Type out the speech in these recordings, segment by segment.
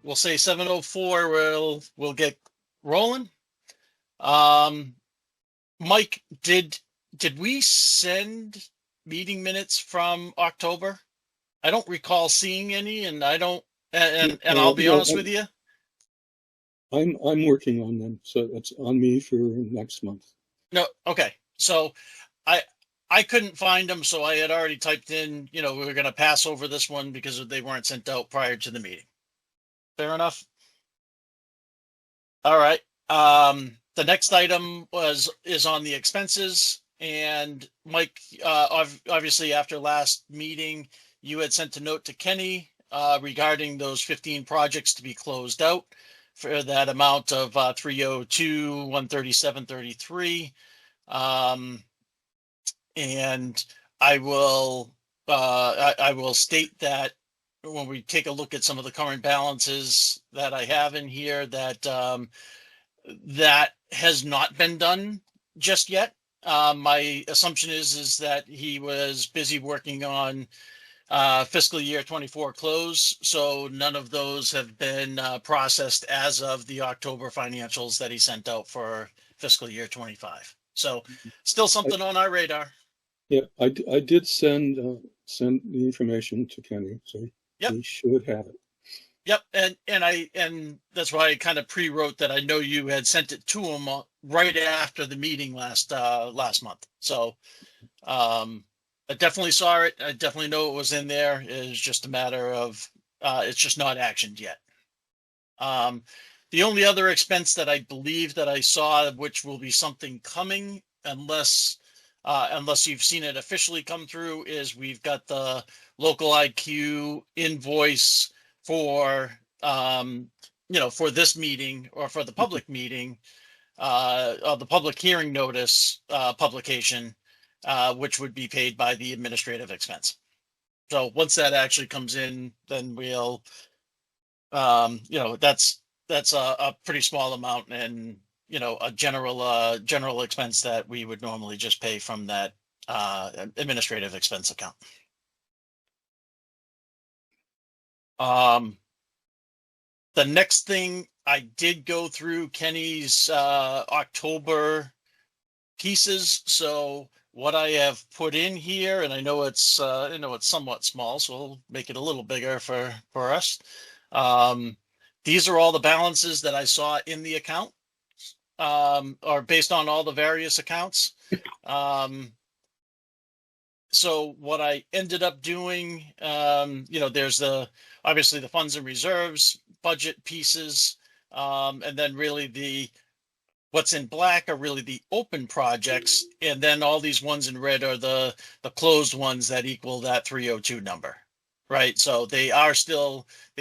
we'll say 7:04. We'll get rolling. Um, Mike, did we send meeting minutes from October? I don't recall seeing any, and I don't. And I'll be Yeah, honest with you. I'm working on them, so it's on me for next month. No, okay. So I I couldn't find them, so I had already typed in. We were going to pass over this one because they weren't sent out prior to the meeting. Fair enough. All right. The next item is on the expenses, and Mike, obviously after last meeting, you had sent a note to Kenny regarding those 15 projects to be closed out for that amount of 302 137.33. And I will state that when we take a look at some of the current balances that I have in here, that that has not been done just yet. My assumption is that he was busy working on fiscal year 24 close, so none of those have been processed as of the October financials that he sent out for fiscal year 25. So still I, something on our radar. yeah, I did send the information to Kenny, so Yep. he should have it. Yep, and that's why I kind of pre-wrote that. I know you had sent it to him right after the meeting last month. So I definitely saw it. I definitely know it was in there. It's just a matter of it's just not actioned yet. The only other expense that I believe that I saw, which will be something coming, unless you've seen it officially come through, is we've got the local IQ invoice for for this meeting or for the public meeting, the public hearing notice publication, which would be paid by the administrative expense. So once that actually comes in, then we'll that's a pretty small amount, and a general expense that we would normally just pay from that administrative expense account. The next thing, I did go through Kenny's October pieces. So what I have put in here, and I know it's somewhat small, so we'll make it a little bigger for us. These are all the balances that I saw in the account, or based on all the various accounts. So what I ended up doing, there's obviously the funds and reserves budget pieces, and then really what's in black are really the open projects, and then all these ones in red are the closed ones that equal that 302 number, right? So they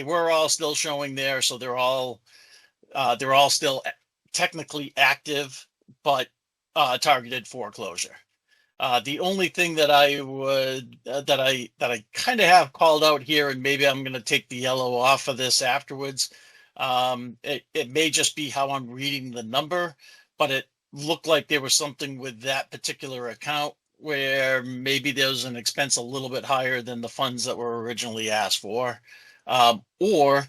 were all still showing there, so they're all still technically active, but targeted for closure. The only thing that I would that I kind of have called out here, and maybe I'm going to take the yellow off of this afterwards. It may just be how I'm reading the number, but it looked like there was something with that particular account where maybe there's an expense a little bit higher than the funds that were originally asked for, or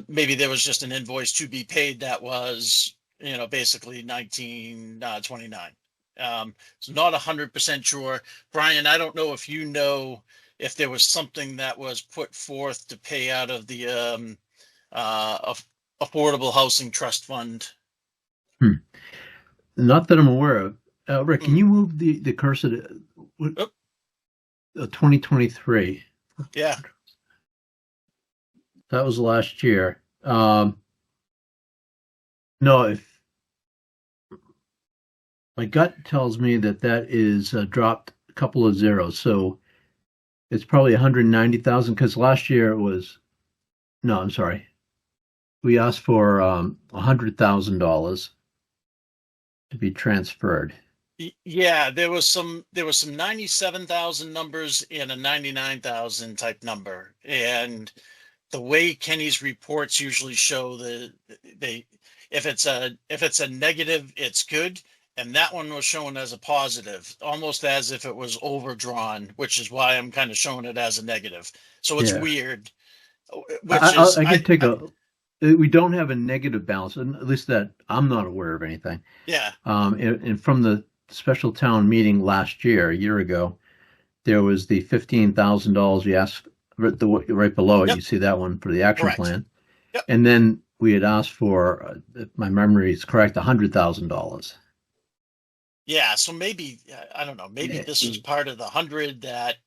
maybe there was just an invoice to be paid that was basically 1929. So not 100% sure. Brian, I don't know if if there was something that was put forth to pay out of the Affordable Housing Trust Fund. Not that I'm aware of. Rick, can you move the cursor to 2023? Yeah. That was last year. No, if my gut tells me that is dropped a couple of zeros, so it's probably 190,000, because last year it was. No, I'm sorry. We asked for $100,000 to be transferred. Yeah, there was some 97,000 numbers and a 99,000 type number, and the way Kenny's reports usually show if it's a negative, it's good. And that one was shown as a positive, almost as if it was overdrawn, which is why I'm kind of showing it as a negative. So it's weird. I can take a we don't have a negative balance, and at least that I'm not aware of anything. Yeah. And from the special town meeting last year, a year ago, there was the $15,000 you asked right below it. Yep. You see that one for the action Correct. plan. Yep. And then we had asked for, if my memory is correct, $100,000. Yeah. So maybe, I don't know, maybe Yeah. this is part of the 100 that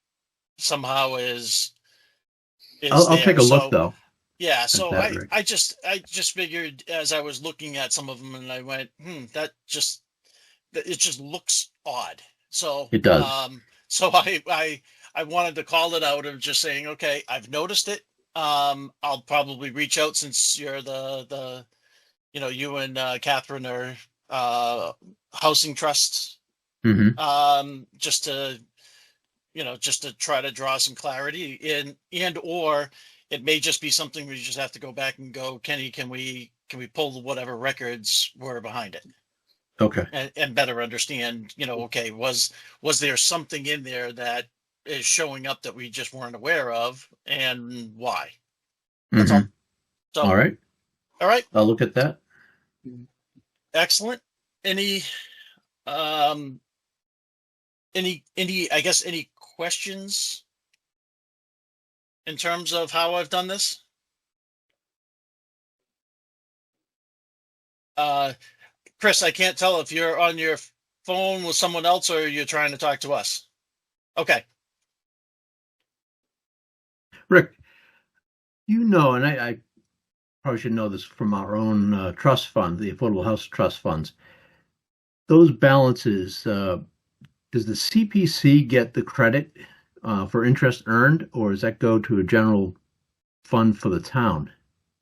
somehow is I'll there. take a look So, though. yeah. So that, Rick. I just figured as I was looking at some of them and I went, it just looks odd. So, It does. So I wanted to call it out of just saying, okay, I've noticed it. I'll probably reach out since you're you and Catherine are housing trusts, hmm just to try to draw some clarity in, and or it may just be something we just have to go back and go, Kenny, can we pull whatever records were behind it Okay. and better understand, okay, was there something in there that is showing up that we just weren't aware of, and why? That's all. Mhm. So, All right. all right, I'll look at that. excellent. Any, um, I guess, any questions in terms of how I've done this? Chris, I can't tell if you're on your phone with someone else or you're trying to talk to us. Okay. Rick, and I probably should know this from our own trust fund, the Affordable House Trust Funds. Those balances, does the CPC get the credit for interest earned, or does that go to a general fund for the town?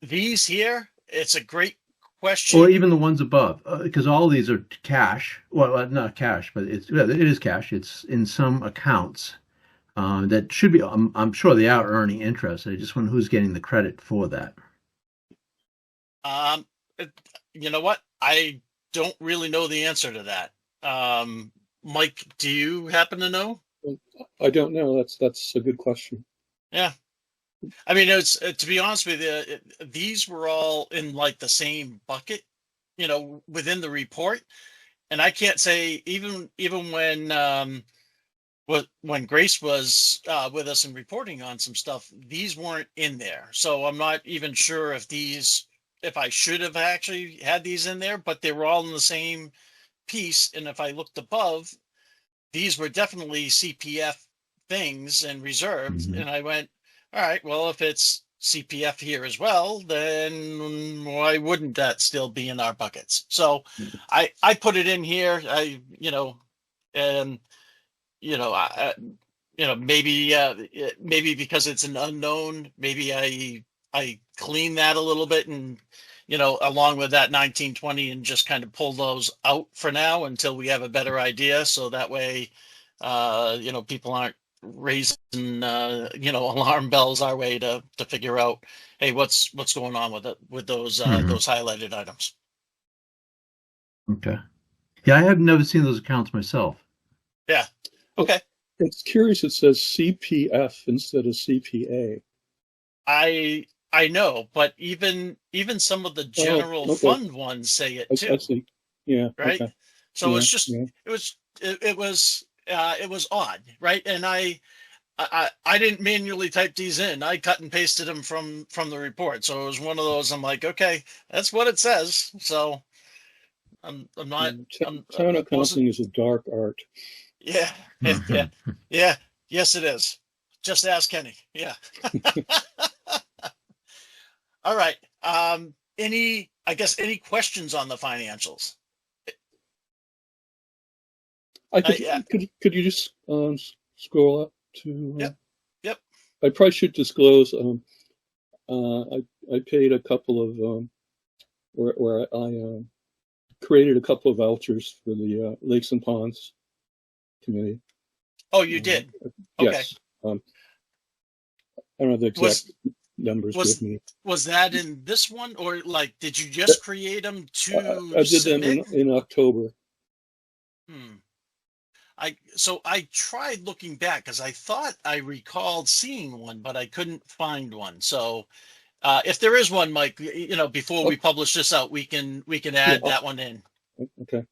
These here, it's a great question. Or even the ones above, because all these are cash. Well, not cash, but it is cash. It's in some accounts that should be. I'm sure they are earning interest. I just wonder who's getting the credit for that. You know what? I don't really know the answer to that. Mike, do you happen to know? I don't know. That's a good question. Yeah. I mean, it's to be honest with you, these were all in like the same bucket, within the report. And I can't say even when Grace was with us and reporting on some stuff, these weren't in there. So I'm not even sure if I should have actually had these in there, but they were all in the same piece. And if I looked above, these were definitely CPF things and reserved. Mhm. And I went, all right, well, if it's CPF here as well, then why wouldn't that still be in our buckets? So I put it in here. Maybe because it's an unknown, maybe I clean that a little bit and, along with that 1920, and just kind of pull those out for now until we have a better idea. So that way, people aren't raising, alarm bells our way to figure out, hey, what's going on with those those highlighted items. Okay. Yeah, I have never seen those accounts myself. Yeah. Okay. It's curious. It says CPF instead of CPA. I know, but even some of the general okay. fund ones say it too. I see. Yeah. Right. Okay. So Yeah, it's just yeah. it was odd, right? And I didn't manually type these in. I cut and pasted them from the report. So it was one of those. I'm like, okay, that's what it says. So I'm not. Town accounting is a dark art. Yeah. Yeah. Yeah. Yes, it is. Just ask Kenny. Yeah. All right. Any questions on the financials? Could you just scroll up to? Yep. I probably should disclose. I paid a couple of where I created a couple of vouchers for the Lakes and Ponds Committee. Oh, you did? Okay. Yes. I don't have the exact numbers with me. Was that in this one, or like did you just create them to I did submit? them in October. I tried looking back because I thought I recalled seeing one, but I couldn't find one. So If there is one, Mike, before we publish this out, we can add that one in. Okay.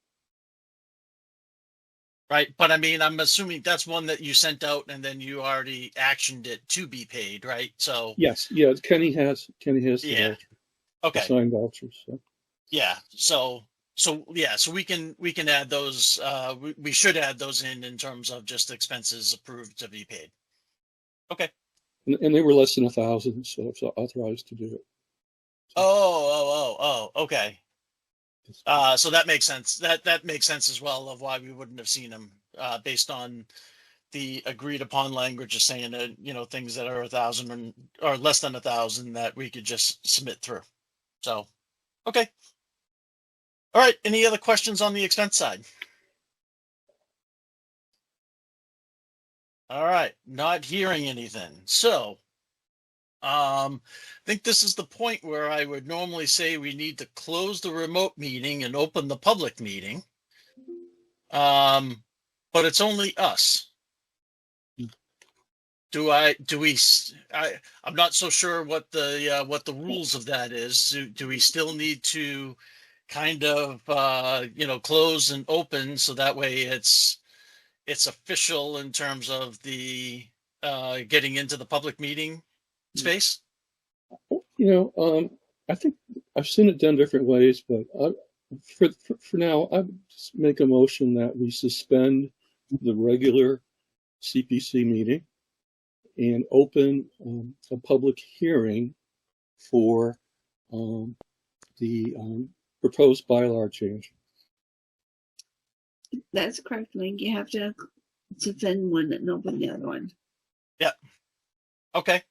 Right. But I mean, I'm assuming that's one that you sent out and then you already actioned it to be paid, right? So Yes. Yeah. Kenny has the Yeah. voucher, okay. signed vouchers. So. Yeah. So we can add those. We should add those in terms of just expenses approved to be paid. Okay. And they were less than 1,000, so it's authorized to do it. Okay. So that makes sense. That makes sense as well of why we wouldn't have seen them based on the agreed upon language of saying that, things that are 1,000 or less than 1,000 that we could just submit through. So, okay. All right. Any other questions on the expense side? All right. Not hearing anything. So, I think this is the point where I would normally say we need to close the remote meeting and open the public meeting. But it's only us. I'm not so sure what the rules of that is. Do we still need to kind of, close and open so that way it's official in terms of the, getting into the public meeting space? I think I've seen it done different ways, but for now, I would just make a motion that we suspend the regular CPC meeting and open a public hearing for the proposed bylaw change. That's correct, Link. You have to suspend one and open the other one. Yeah. Okay.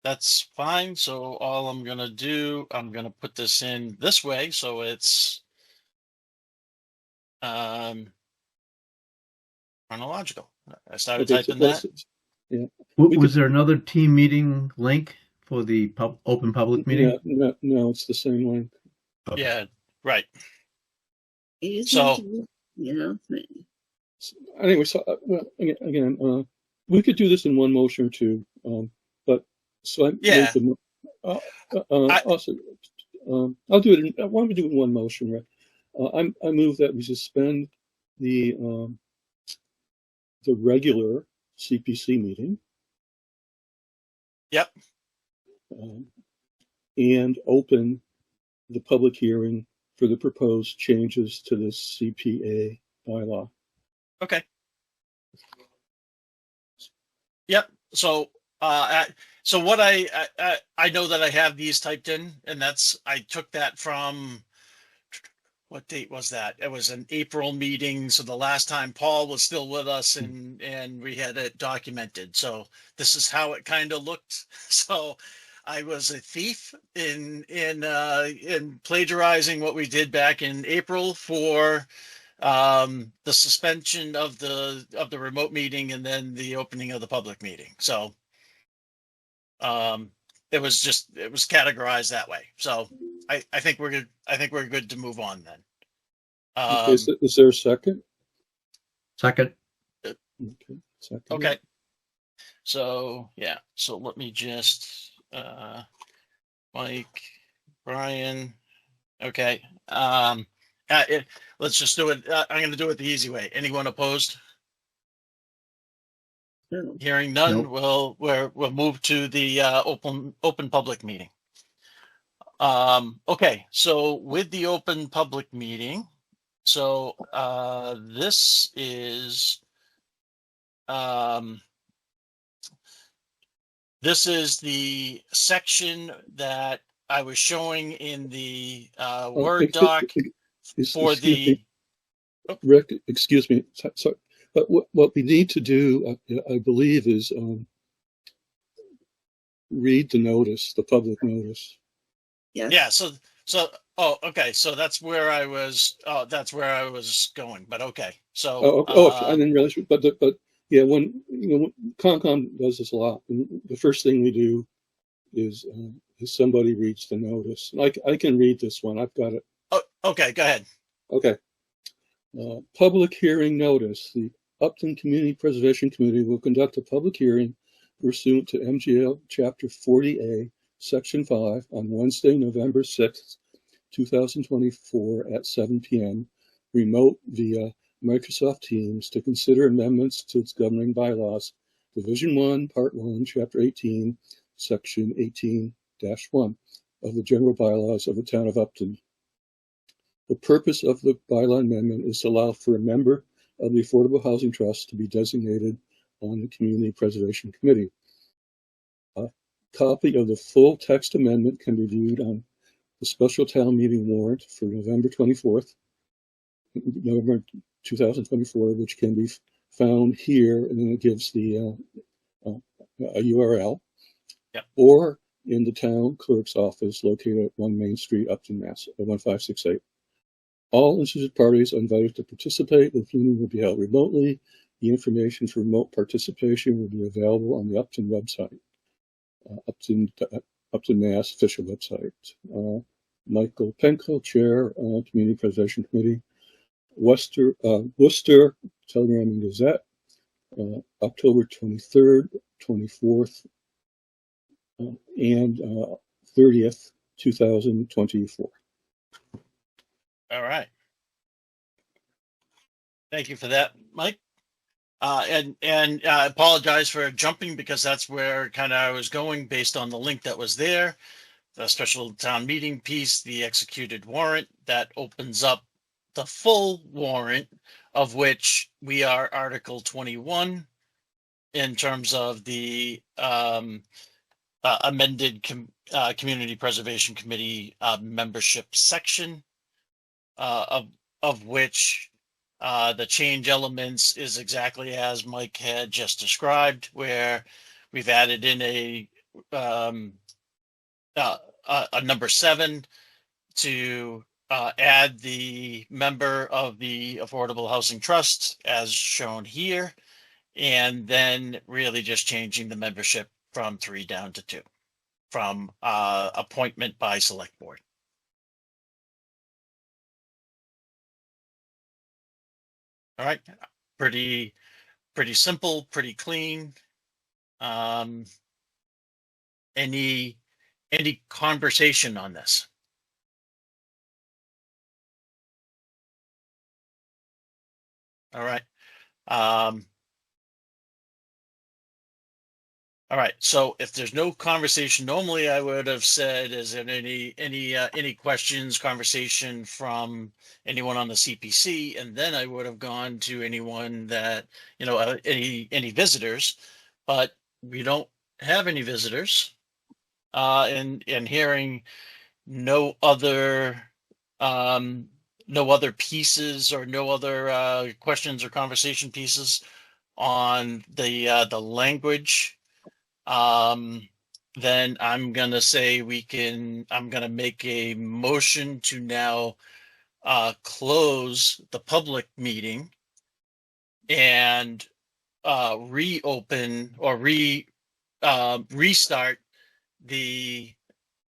That's fine. So all I'm going to do, I'm going to put this in this way. So it's, chronological. I started typing that. Yeah. Was there another team meeting link for the open public meeting? No, it's the same link. Okay. Yeah. Right. You just So- need to, Anyway, so again, we could do this in one motion or two, but so I Yeah. made also, I'll do it. Why don't we do it in one motion, right? I move that we suspend the regular CPC meeting. Yep. And open the public hearing for the proposed changes to the CPA bylaw. Okay. Yep. So, so what I know that I have these typed in, and I took that from, what date was that? It was an April meeting. So the last time Paul was still with us and we had it documented. So this is how it kind of looked. So I was a thief in plagiarizing what we did back in April for the suspension of the remote meeting and then the opening of the public meeting. So it was categorized that way. So I think we're good. I think we're good to move on then. Okay, is there a second? Second. Okay. Second. Okay. So yeah. So let me just Mike, Brian. Okay. Let's just do it. I'm going to do it the easy way. Anyone opposed? no. Hearing none, Nope. we'll move to the open public meeting. Okay, so with the open public meeting, so this is the section that I was showing in the Word doc for the. Rick, excuse me. Sorry. But what we need to do, I believe, is read the notice, the public notice. Yes. Yeah. So okay. So that's where I was. That's where I was going. But okay. So. I didn't realize. But yeah, when Concom does this a lot, and the first thing we do is somebody reads the notice. I can read this one. I've got it. Oh, okay. Go ahead. Okay. Public hearing notice. The Upton Community Preservation Committee will conduct a public hearing pursuant to MGL Chapter 40A, Section 5, on Wednesday, November 6th, 2024 at 7 p.m., remote via Microsoft Teams to consider amendments to its governing bylaws, Division 1, Part 1, Chapter 18, Section 18-1 of the general bylaws of the town of Upton. The purpose of the bylaw amendment is to allow for a member of the Affordable Housing Trust to be designated on the Community Preservation Committee. A copy of the full text amendment can be viewed on the special town meeting warrant for November 24th, November 2024, which can be found here, and then it gives the a URL, Yep. or in the town clerk's office located at 1 Main Street, Upton, Mass. 11568. All interested parties are invited to participate. The meeting will be held remotely. The information for remote participation will be available on the Upton website, Upton Mass official website. Michael Penko, Chair, Community Preservation Committee. Worcester Telegram and Gazette, October 23rd, 24th, and 30th, 2024. All right. Thank you for that, Mike. And I apologize for jumping because that's where kind of I was going based on the link that was there. The special town meeting piece, the executed warrant that opens up the full warrant, of which we are Article 21 in terms of the amended Community Preservation Committee membership section, of which the change elements is exactly as Mike had just described, where we've added in a number 7 to add the member of the Affordable Housing Trust as shown here, and then really just changing the membership from 3 down to 2 from appointment by select board. All right, pretty simple, pretty clean. Any conversation on this? All right. All right. So if there's no conversation, normally I would have said, is there any questions, conversation from anyone on the CPC? And then I would have gone to anyone that, any visitors, but we don't have any visitors. And hearing no other pieces or no other questions or conversation pieces on the language, then I'm gonna say I'm gonna make a motion to now close the public meeting and reopen or restart the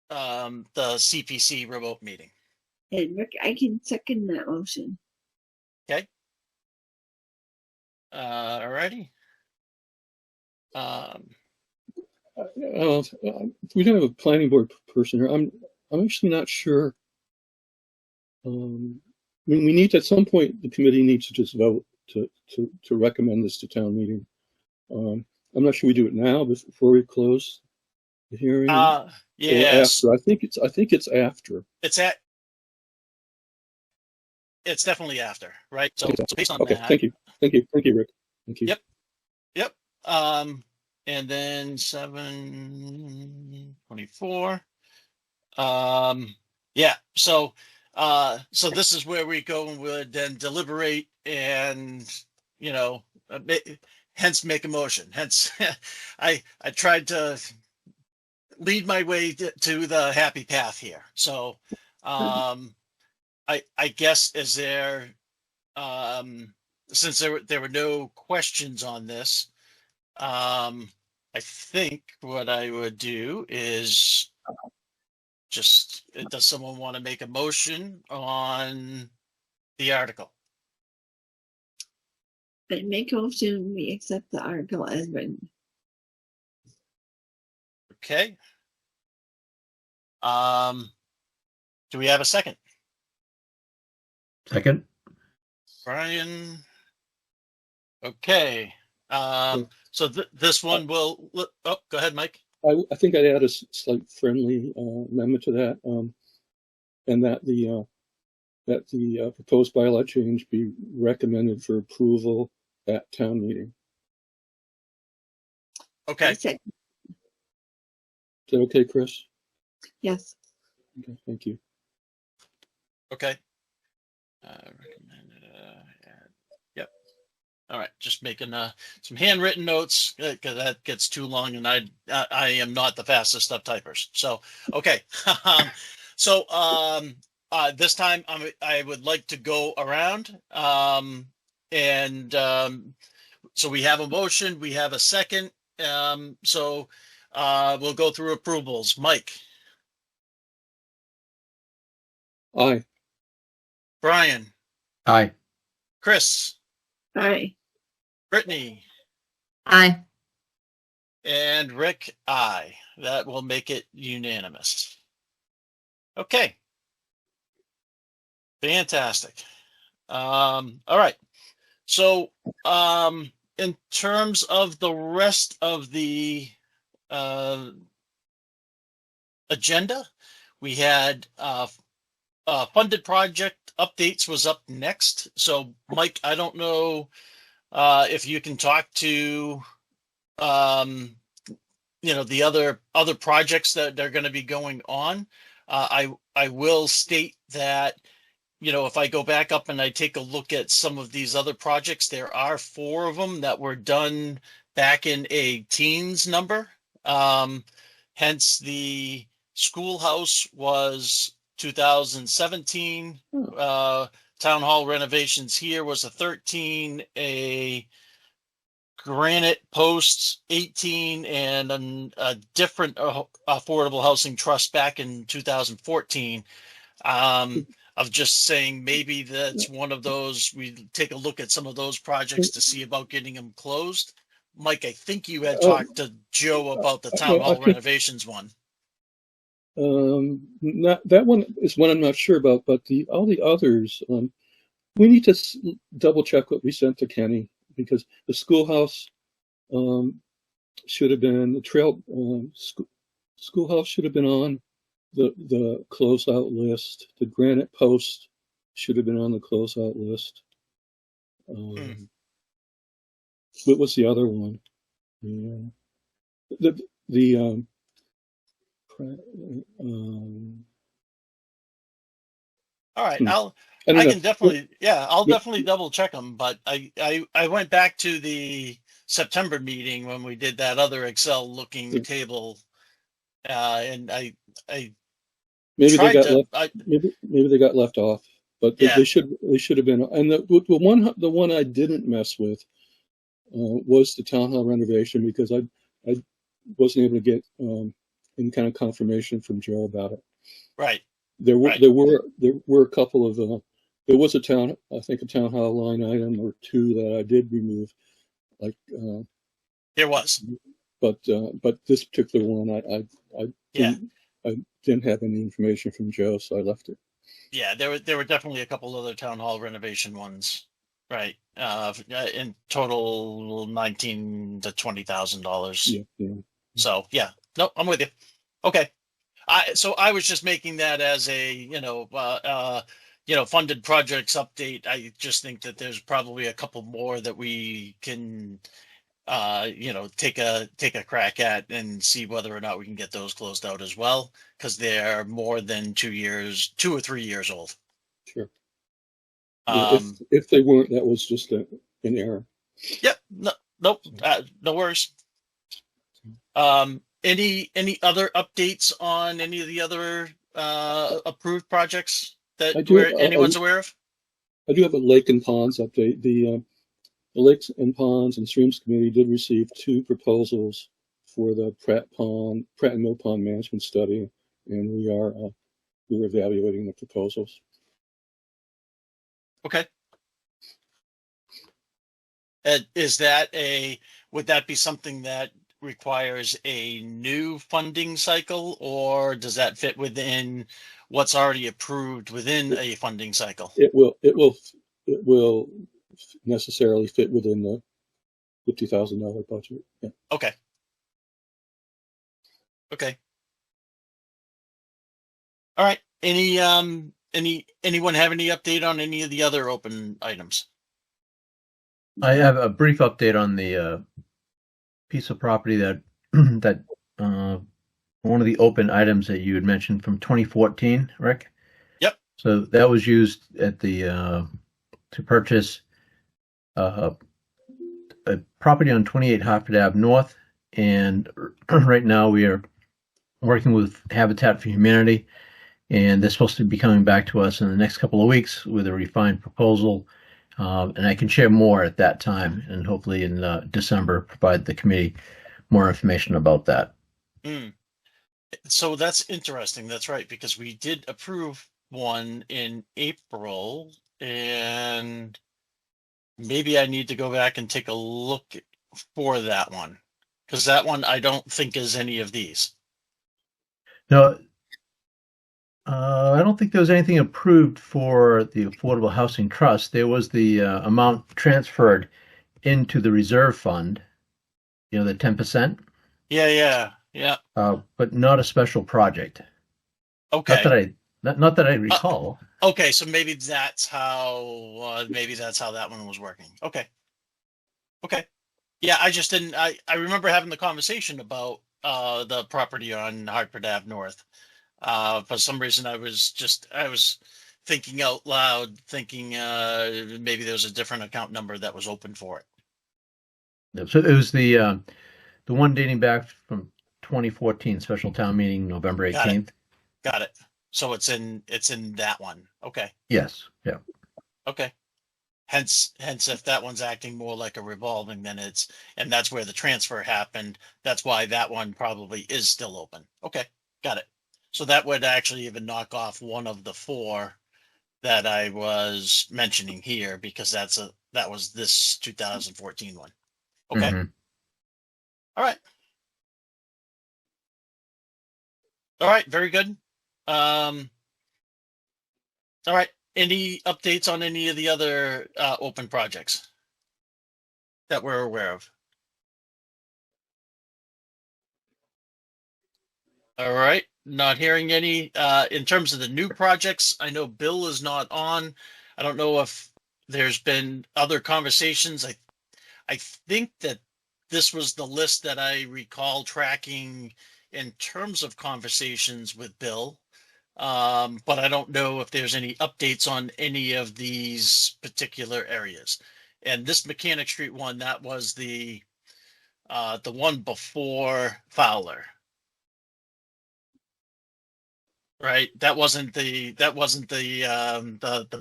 CPC remote meeting. And Rick, I can second that motion. Okay. All righty. We don't have a planning board person here. I'm actually not sure. We need to, at some point, the committee needs to just vote to recommend this to town meeting. I'm not sure we do it now before we close the hearing. Yes. After. I think it's after. It's definitely after, right? So based on okay. that. Thank you, Rick. Thank you. Yep. And then 7:24. Yeah. So this is where we go and would then deliberate and hence make a motion. Hence, I tried to lead my way to the happy path here. So, I guess is there, since there were no questions on this, I think what I would do is does someone want to make a motion on the article? I make a motion we accept the article as written. Okay. Do we have a second? Second. Brian? Okay. So this one will, oh, go ahead, Mike. I think I'd add a slight friendly amendment to that, and that the proposed bylaw change be recommended for approval at town meeting. Okay. Second. Is that okay, Chris? Yes. Okay, thank you. Okay. Recommended, yep. All right. Just making some handwritten notes because that gets too long, and I am not the fastest of typers. So okay. This time I would like to go around, so we have a motion, we have a second. We'll go through approvals. Mike, Aye. Brian, Aye. Chris, Aye. Brittany, Aye. and Rick, aye. That will make it unanimous. Okay. Fantastic. All right. So, in terms of the rest of the agenda, we had funded project updates was up next. So, Mike, I don't know if you can talk to the other projects that are going to be going on. I will state that, if I go back up and I take a look at some of these other projects, there are 4 of them that were done back in a teens number. Hence the schoolhouse was 2017. Town hall renovations here was a 13, a granite posts 18, and a different affordable housing trust back in 2014. Of just saying maybe that's one of those, we take a look at some of those projects to see about getting them closed. Mike, I think you had talked to Joe about the town hall renovations one. Not that one is one I'm not sure about, but all the others, we need to double check what we sent to Kenny, because the schoolhouse should have been the trail. Schoolhouse should have been on the closeout list. The granite post should have been on the closeout list. What was the other one? All right, I can definitely, I'll definitely double check them. But I went back to the September meeting when we did that other Excel looking table, and I maybe they tried got maybe they got left off, but they should have been. And the one I didn't mess with was the town hall renovation, because I wasn't able to get any kind of confirmation from Joe about it. Right. There were a couple of there was a town hall line item or 2 that I did remove, like there was, but this particular one I didn't have any information from Joe, so I left it. Yeah, there were definitely a couple other town hall renovation ones, right? In total, $19,000 to $20,000. Yeah. So yeah, no, I'm with you. Okay, so I was just making that as a funded projects update. I just think that there's probably a couple more that we can take a crack at and see whether or not we can get those closed out as well, because they're more than 2 or 3 years old. Sure. If they weren't, that was just an error. Yep. No worries. Any other updates on any of the other approved projects that anyone's aware of? I do have a lake and ponds update. The Lakes and Ponds and Streams Committee did receive 2 proposals for the Pratt and Mill Pond Management Study, and we're evaluating the proposals. Okay. Would that be something that requires a new funding cycle, or does that fit within what's already approved within a funding cycle? It will necessarily fit within the $50,000 budget. Yeah. Okay. Okay. All right. Anyone have any update on any of the other open items? I have a brief update on the piece of property that that one of the open items that you had mentioned from 2014, Rick. Yep. So that was used at the to purchase a property on 28 Hartford Ave North, and right now we are working with Habitat for Humanity, and they're supposed to be coming back to us in the next couple of weeks with a refined proposal. And I can share more at that time, and hopefully in December provide the committee more information about that. Mm. So that's interesting. That's right, because we did approve one in April, and maybe I need to go back and take a look for that one, because that one I don't think is any of these. No, I don't think there was anything approved for the Affordable Housing Trust. There was the amount transferred into the reserve fund, the 10%. Yeah. But not a special project. Okay. Not that I recall. Okay, so maybe that's how that one was working. Okay. Yeah, I just didn't. I remember having the conversation about the property on Hartford Ave North. For some reason, I was thinking out loud, thinking maybe there was a different account number that was open for it. So it was the one dating back from 2014 special town meeting, November 18th. Got it. So it's in that one. Okay. Yes. Yeah. Okay. Hence, if that one's acting more like a revolving, then and that's where the transfer happened. That's why that one probably is still open. Okay. Got it. So that would actually even knock off one of the four that I was mentioning here, because that was this 2014 one. Okay. Mm-hmm. All right. All right. Very good. All right. Any updates on any of the other open projects that we're aware of? All right. Not hearing any. In terms of the new projects, I know Bill is not on. I don't know if there's been other conversations. I think that this was the list that I recall tracking in terms of conversations with Bill. But I don't know if there's any updates on any of these particular areas. And this Mechanic Street one, that was the one before Fowler. Right. That wasn't the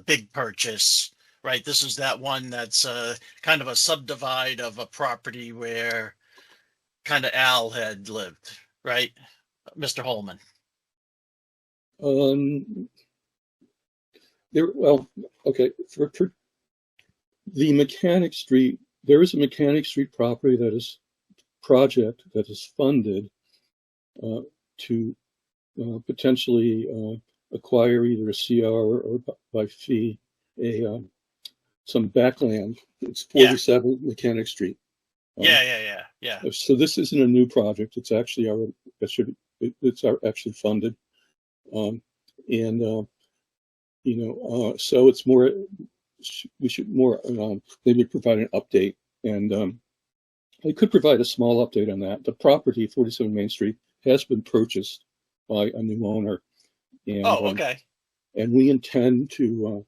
big purchase, right? This is that one that's kind of a subdivide of a property where kind of Al had lived, right? Mr. Holman. Okay. For the Mechanic Street, there is a Mechanic Street property project that is funded to potentially acquire either a CR or by fee some backland. It's 47 Mechanic Street. Yeah. So this isn't a new project. It's actually actually funded. So it's more, we should more maybe provide an update, and I could provide a small update on that. The property, 47 Main Street, has been purchased by a new owner. And, okay. And we intend to,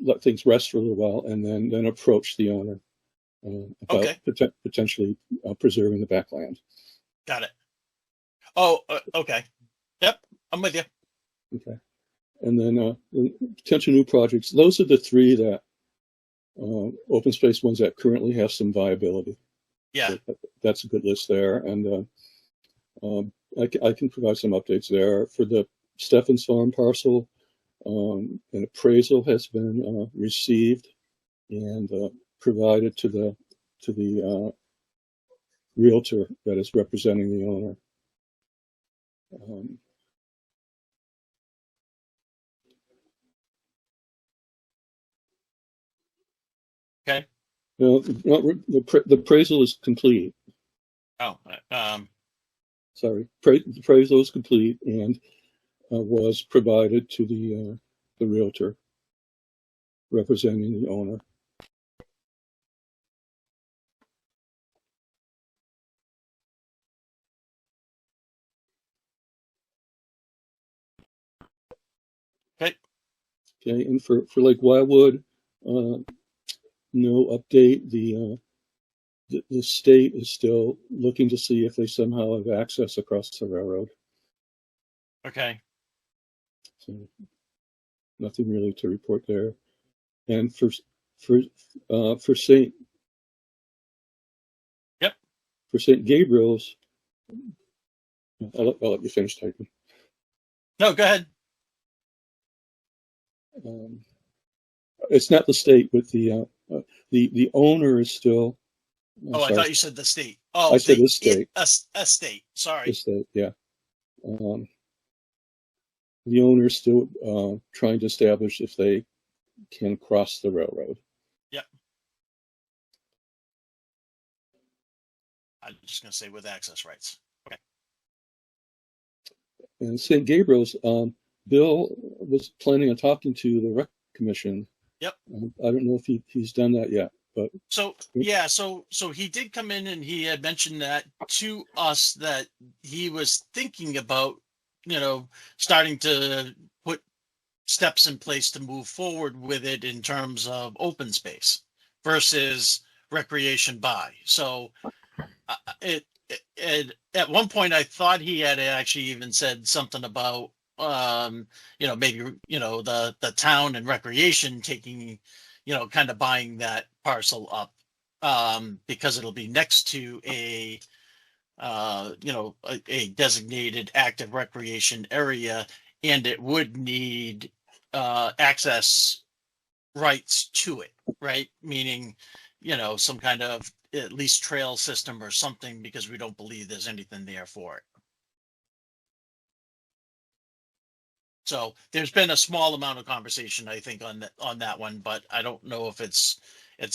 let things rest for a little while, and then approach the owner about potentially preserving the backland. Got it. Oh, okay. Yep, I'm with you. Okay. And then potential new projects. Those are the three that open space ones that currently have some viability. Yeah. So that's a good list there. And I can provide some updates there. For the Steffens Farm parcel, an appraisal has been received and provided to to the realtor that is representing the owner. Okay. No, the appraisal is complete. Oh, Sorry, the appraisal is complete and was provided to the realtor representing the owner. okay. Okay, and for Lake Wildwood, no update. The state is still looking to see if they somehow have access across the railroad. Okay. So nothing really to report there. And for St. Yep. For St. Gabriel's, I'll let you finish typing. No, go ahead. It's not the state, but the owner is still. I thought you said the state. Oh, I said the state. A state. Sorry. The state, yeah. The owner is still trying to establish if they can cross the railroad. Yep. I'm just going to say with access rights. Okay. And St. Gabriel's, Bill was planning on talking to the rec commission. Yep. I don't know if he's done that yet, but so yeah, so he did come in and he had mentioned that to us that he was thinking about, starting to put steps in place to move forward with it in terms of open space versus recreation by. So at one point I thought he had actually even said something about maybe the town and recreation taking, kind of buying that parcel up because it'll be next to a designated active recreation area, and it would need access rights to it, right? Meaning, some kind of at least trail system or something, because we don't believe there's anything there for it. So there's been a small amount of conversation, I think, on that one, but I don't know if it's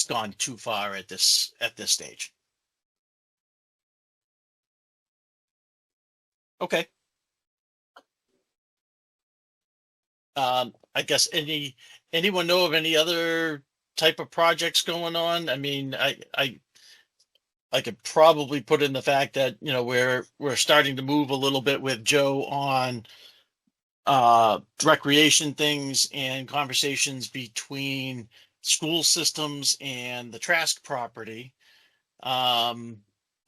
gone too far at this stage. Okay. I guess anyone know of any other type of projects going on? I mean, I could probably put in the fact that, we're starting to move a little bit with Joe on recreation things and conversations between school systems and the Trask property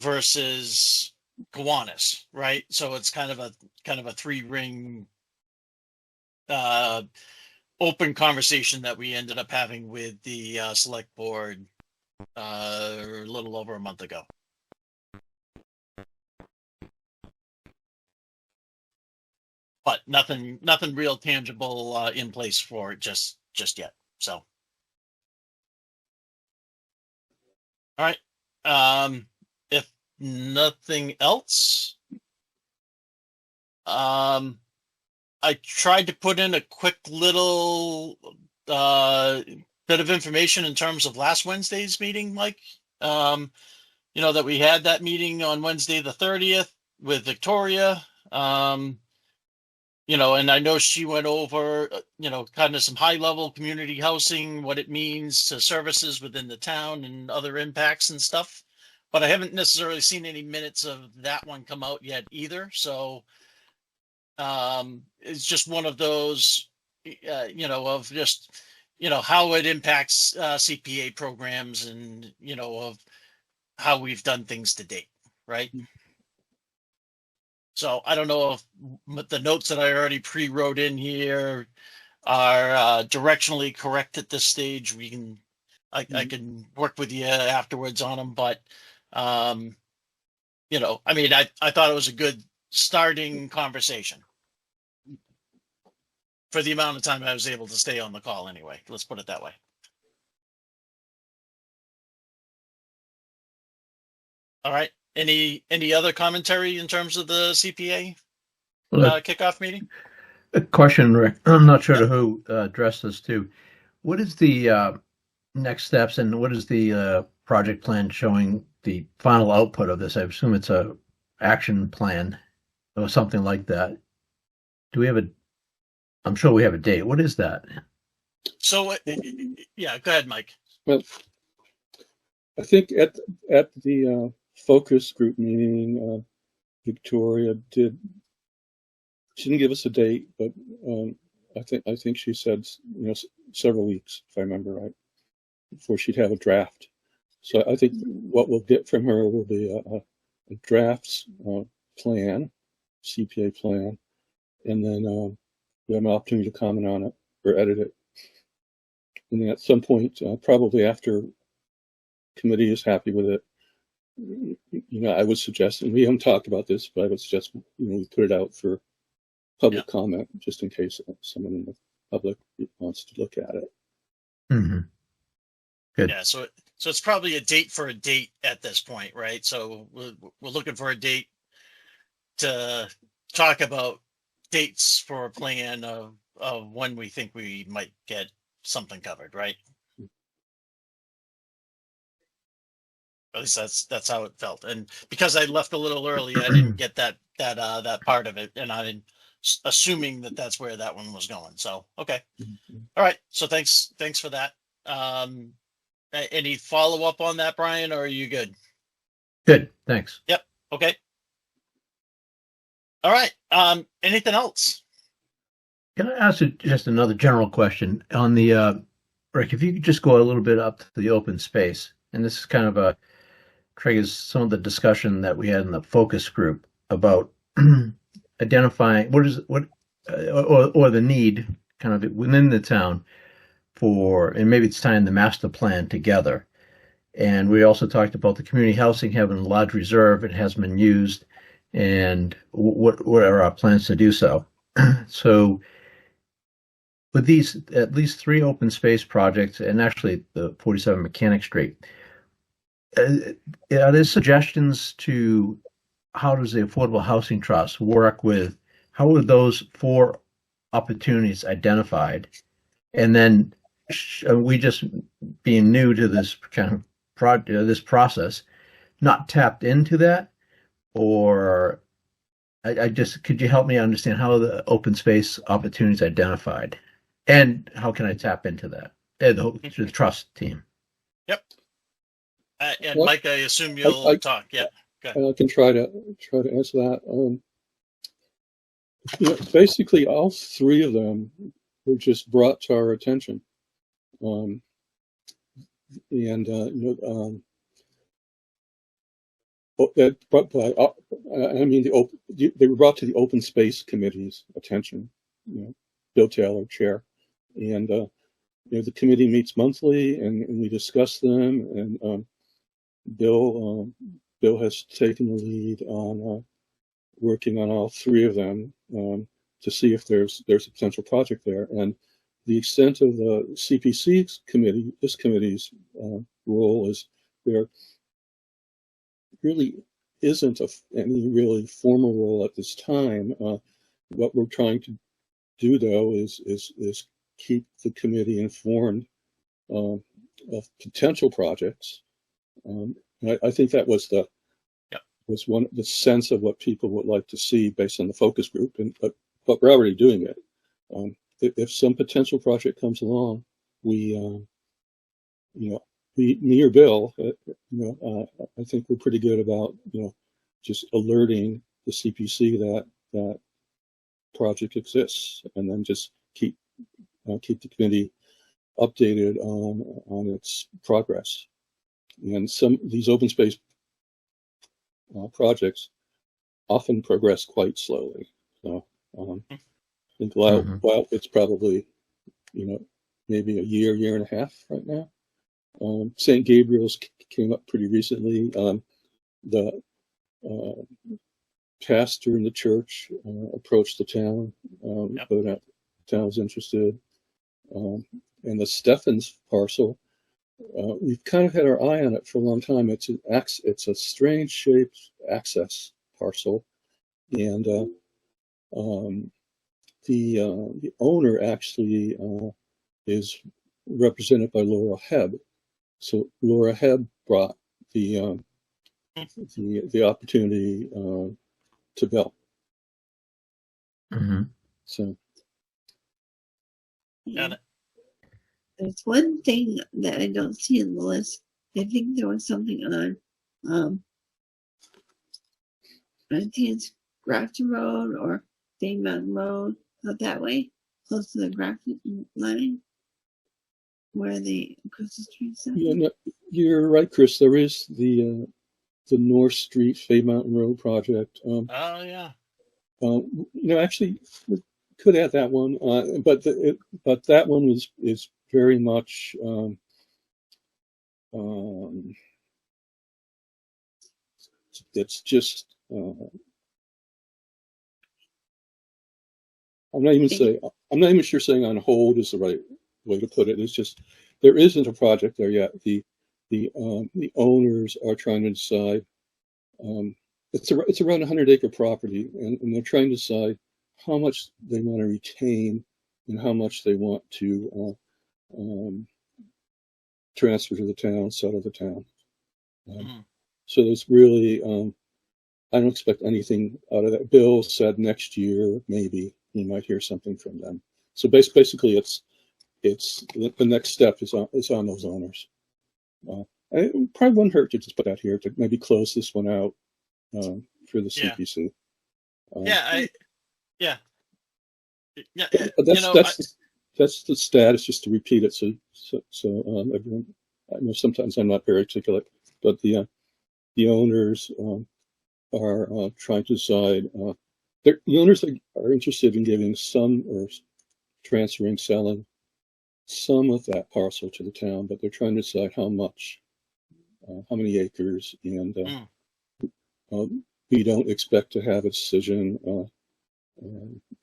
versus Kiwanis, right? So it's kind of a 3-ring open conversation that we ended up having with the select board a little over a month ago. But nothing real tangible in place for it just yet. So, all right. If nothing else, I tried to put in a quick little bit of information in terms of last Wednesday's meeting, Mike. That we had that meeting on Wednesday the 30th with Victoria. And I know she went over, kind of some high level community housing, what it means to services within the town and other impacts and stuff. But I haven't necessarily seen any minutes of that one come out yet either. So it's just one of those, of just, how it impacts CPA programs and, of how we've done things to date. Right. So I don't know if the notes that I already pre-wrote in here are directionally correct at this stage. I can work with you afterwards on them, but I thought it was a good starting conversation for the amount of time I was able to stay on the call anyway. Let's put it that way. All right. Any other commentary in terms of the CPA Well, kickoff meeting? a question, Rick. I'm not sure Yeah. to who addressed this to. What is the next steps and what is the project plan showing the final output of this? I assume it's a action plan or something like that. Do we have a? I'm sure we have a date. What is that? So, yeah, go ahead, Mike. Well, I think at the focus group meeting, Victoria did. She didn't give us a date, but I think she said several weeks, if I remember right, before she'd have a draft. So I think what we'll get from her will be a drafts plan, CPA plan, and then we have an opportunity to comment on it or edit it. And then at some point, probably after committee is happy with it, I would suggest, and we haven't talked about this, but I would suggest, we put it out for public comment, just in case someone in the public wants to look at it. Mm-hmm. Good. Yeah, so it's probably a date for a date at this point, right? So we're looking for a date to talk about dates for a plan of when we think we might get something covered, right? At least that's how it felt. And because I left a little early, I didn't get that part of it, and I'm assuming that that's where that one was going. So okay, all right. So thanks for that. Any follow up on that, Brian, or are you good? Good, thanks. Yep. Okay. All right. Anything else? Can I ask you just another general question on the Rick? If you could just go a little bit up to the open space, and this is kind of triggers some of the discussion that we had in the focus group about identifying or the need kind of within the town for, and maybe it's tying the master plan together. And we also talked about the community housing having a large reserve. It hasn't been used, and what are our plans to do so? So with these at least 3 open space projects, and actually the 47 Mechanic Street, are there suggestions to how does the Affordable Housing Trust work with, how are those 4 opportunities identified? And then we just being new to this kind of this process, not tapped into that? Or I just, could you help me understand how the open space opportunities identified? And how can I tap into that? The trust team. Yep. And Well, Mike, I assume you'll talk. Yeah. I can try to answer that. Basically, all 3 of them were just brought to our attention, and I mean they were brought to the Open Space Committee's attention. Bill Taylor, chair, and the committee meets monthly, and we discuss them. And Bill has taken the lead on working on all 3 of them to see if there's a potential project there. And the extent of the CPC committee, this committee's role is there really isn't any really formal role at this time. What we're trying to do, though, is keep the committee informed of potential projects. I think that was the sense of what people would like to see based on the focus group, but we're already doing it. If some potential project comes along, me or Bill, I think we're pretty good about just alerting the CPC that project exists, and then just keep the committee updated on its progress. And these open space projects often progress quite slowly. So I think while it's probably maybe a year and a half right now. St. Gabriel's came up pretty recently. The pastor in the church approached the town, but the town was interested. And the Steffens parcel, we've kind of had our eye on it for a long time. It's a strange shaped access parcel, and the owner actually is represented by Laura Hebb. So Laura Hebb brought the opportunity to Bill. Mm-hmm. So Got it. There's one thing that I don't see in the list. I think there was something on, I think it's Grafton Road or Dane Mountain Road, out that way, close to the Grafton line, where the Christmas tree is. yeah, no, you're right, Chris. There is the North Street Fay Mountain Road project. Oh, yeah. Actually, we could add that one, but that one is very much it's just I'm not even sure saying on hold is the right way to put it. It's just there isn't a project there yet. The owners are trying to decide. It's around 100-acre property, and they're trying to decide how much they want to retain and how much they want to transfer to the town, settle the town. So there's really, I don't expect anything out of that. Bill said next year, maybe you might hear something from them. So basically it's the next step is on those owners. It probably wouldn't hurt to just put that here to maybe close this one out for the CPC. Yeah. That's the status, just to repeat it. So everyone, I know sometimes I'm not very articulate, but the owners are trying to decide. The owners are interested in giving some or transferring, selling some of that parcel to the town, but they're trying to decide how much, how many acres, and we don't expect to have a decision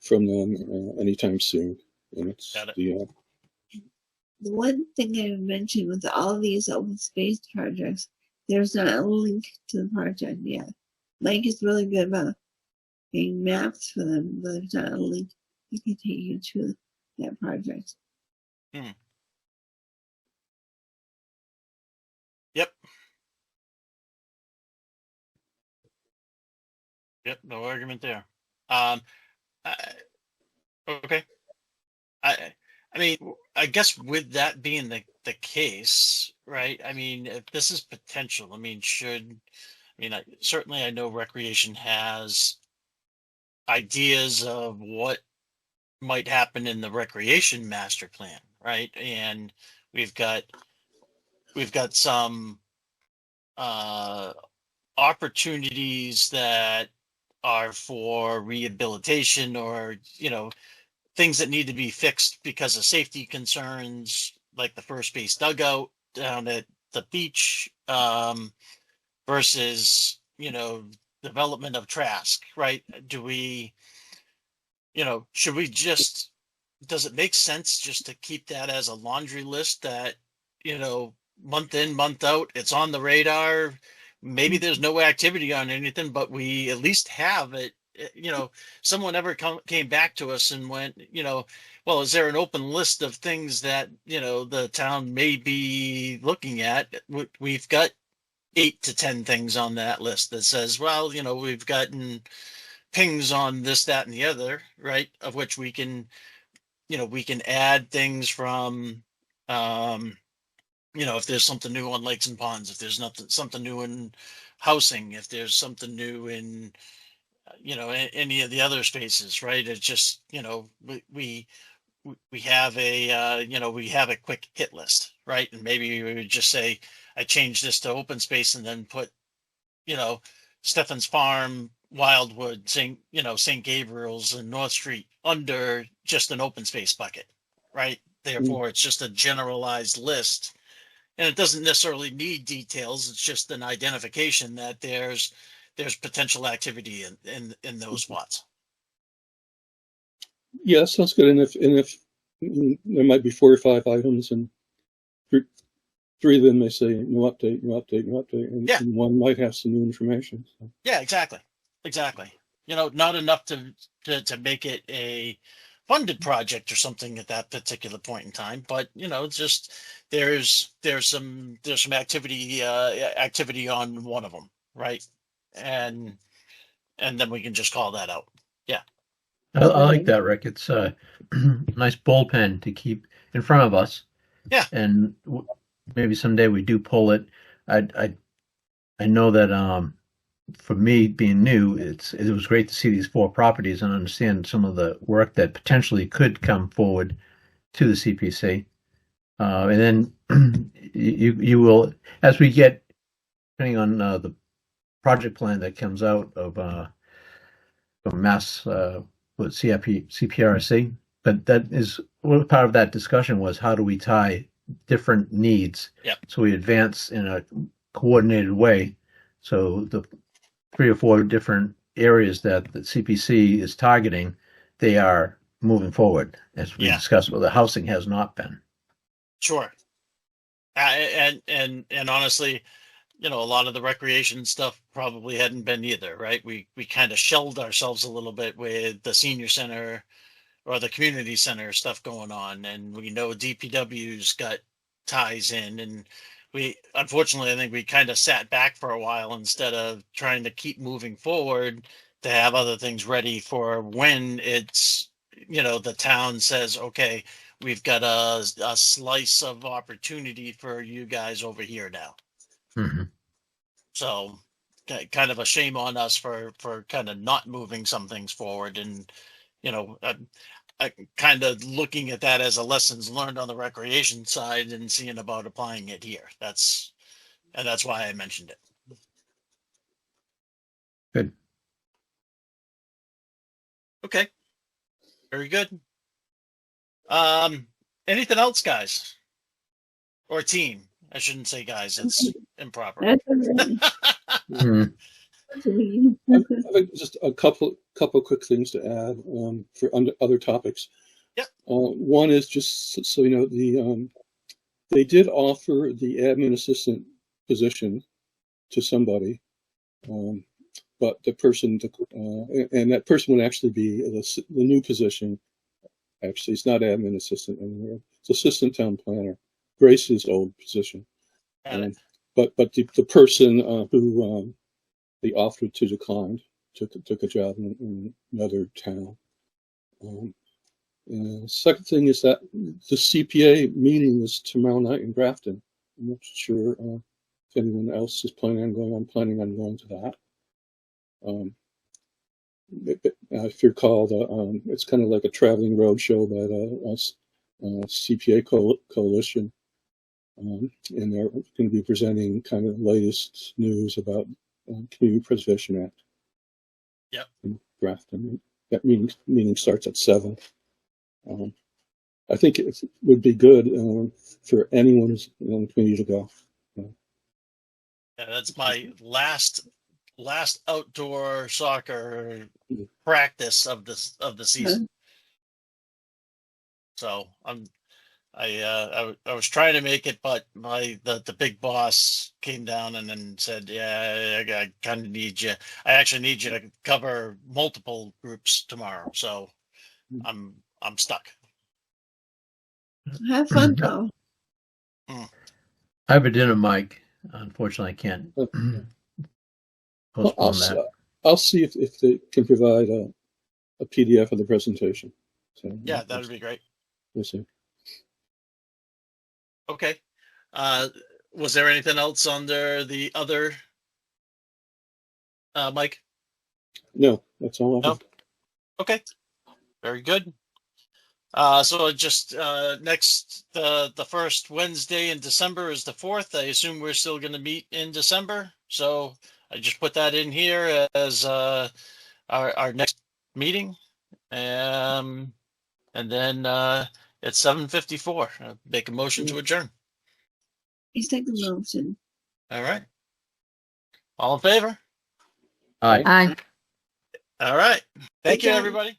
from them anytime soon. And it's the one thing I mentioned with all these open space projects, there's not a link to the project yet. Mike is really good about getting maps for them, but there's not a link that can take you to that project. Yep, no argument there. Okay. I mean, I guess with that being the case, right? I mean, if this is potential, I mean, certainly I know Recreation has ideas of what might happen in the recreation master plan, right? And we've got some opportunities that are for rehabilitation or, things that need to be fixed because of safety concerns, like the first base dugout down at the beach, versus, development of Trask, right? Does it make sense just to keep that as a laundry list that, month in, month out, it's on the radar? Maybe there's no activity on anything, but we at least have it. Someone ever came back to us and went, well, is there an open list of things that, the town may be looking at? We've got 8 to 10 things on that list that says, well, we've gotten pings on this, that, and the other, right? Of which we can add things from, if there's something new on lakes and ponds, if there's something new in housing, if there's something new in, any of the other spaces, right? It's just, we have we have a quick hit list, right? And maybe we would just say, I changed this to open space and then put, Stephens Farm, Wildwood, St. Gabriel's and North Street under just an open space bucket, right? Therefore, it's just a generalized list. And it doesn't necessarily need details. It's just an identification that there's potential activity in those spots. Yeah, sounds good. And if there might be 4 or 5 items, and three of them may say no update, no update, no update, and, Yeah. and one might have some new information. So. Yeah, exactly. Exactly. You know, not enough to make it a funded project or something at that particular point in time, but you know, it's just there's some activity activity on one of them, right? And then we can just call that out. Yeah. I like that, Rick. It's a nice bullpen to keep in front of us. Yeah. And maybe someday we do pull it. I know that for me being new, it was great to see these 4 properties and understand some of the work that potentially could come forward to the CPC. And then you will, as we get, depending on the project plan that comes out of from Mass with CPRC, but that is part of that discussion was how do we tie different needs so we advance in a coordinated way. So the 3 or 4 different areas that the CPC is targeting, they are moving forward, as we discussed. Well, the housing has not been. Sure. And honestly, you know, a lot of the recreation stuff probably hadn't been either, right? We kind of shelled ourselves a little bit with the senior center or the community center stuff going on, and we know DPW's got ties in, and we unfortunately I think we kind of sat back for a while instead of trying to keep moving forward to have other things ready for when it's, you know, the town says, okay, we've got a slice of opportunity for you guys over here now. Mm-hmm. So kind of a shame on us for kind of not moving some things forward. And, you know, I kind of looking at that as a lessons learned on the recreation side and seeing about applying it here. That's why I mentioned it. Good. Okay. Very good. Anything else, guys? Or team? I shouldn't say guys. It's improper. That's amazing. Mm. I think just a couple quick things to add for other topics. Yeah. One is just so you know, they did offer the admin assistant position to somebody, but the person and that person would actually be the new position. Actually, it's not admin assistant anymore. It's assistant town planner, Grace's old position. But the person who they offered to decline took a job in another town. And second thing is that the CPA meeting is tomorrow night in Grafton. I'm not sure if anyone else is planning on going. I'm planning on going to that. If you recall, it's kind of like a traveling road show by the CPA coalition. And they're going to be presenting kind of the latest news about Community Preservation Act. Yep. In Grafton. That meeting starts at 7. I think it would be good for anyone who's in the community to go. Yeah, that's my last outdoor soccer practice of the season. So I was trying to make it, but the big boss came down and then said, "Yeah, I kind of need you. I actually need you to cover multiple groups tomorrow." So I'm stuck. Have fun though. I have a dinner, Mike. Unfortunately, I can't postpone that. I'll see if they can provide a PDF of the presentation. So, Yeah, that would be great. We'll see. Okay. Was there anything else under the other, Mike? No, that's all I have. Okay. Very good. So just next the first Wednesday in December is the 4th. I assume we're still going to meet in December. So I just put that in here as our next meeting. And then it's 7:54. Make a motion to adjourn. Please take the motion. All right. All in favor? Aye. Aye. All right. Thank Good you, job. everybody.